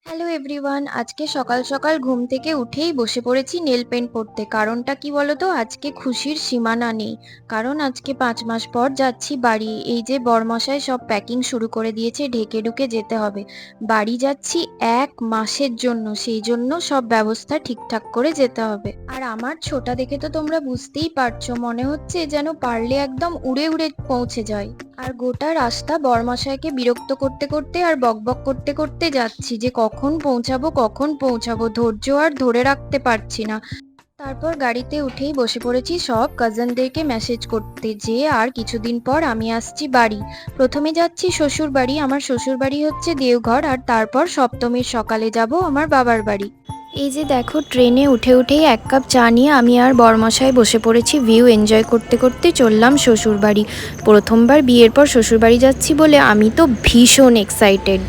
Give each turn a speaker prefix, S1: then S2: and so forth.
S1: Hello everyone, আজকে সকাল সকাল ঘুম থেকে উঠেই বসে পড়েছি নেল পেন্ট পরতে। কারণটা কি বলতো, আজকে খুশির সীমানা নেই। কারণ আজকে 5 মাস পর যাচ্ছি বাড়ি। এই যে বরমশাই সব প্যাকিং শুরু করে দিয়েছে, ঢেকে ঢুকে যেতে হবে। বাড়ি যাচ্ছি 1 মাসের জন্য, সেই জন্য সব ব্যবস্থা ঠিকঠাক করে যেতে হবে। আর আমার ছোটা দেখে তো তোমরা বুঝতেই পারছো, মনে হচ্ছে যেন পারলে একদম উড়ে উড়ে পৌঁছে যায়। আর গোটা রাস্তা বরমশাইকে বিরক্ত করতে করতে আর বকবক করতে করতে যাচ্ছি যে কখন পৌঁছাবো, ধৈর্য আর ধরে রাখতে পারছি না। তারপর গাড়িতে উঠেই বসে পড়েছি সব কাজিনদেরকে মেসেজ করতে যে আর কিছুদিন পর আমি আসছি বাড়ি। প্রথমে যাচ্ছি শ্বশুর বাড়ি, আমার শ্বশুর বাড়ি হচ্ছে দেওঘর, আর তারপর সপ্তমীর সকালে যাব আমার বাবার বাড়ি। এই যে দেখো, ট্রেনে উঠে উঠেই 1 কাপ চা নিয়ে আমি আর বরমশাই বসে পড়েছি ভিউ এনজয় করতে করতে চললাম শ্বশুর বাড়ি। প্রথমবার বিয়ের পর শ্বশুর বাড়ি যাচ্ছি বলে আমি তো ভীষণ এক্সাইটেড।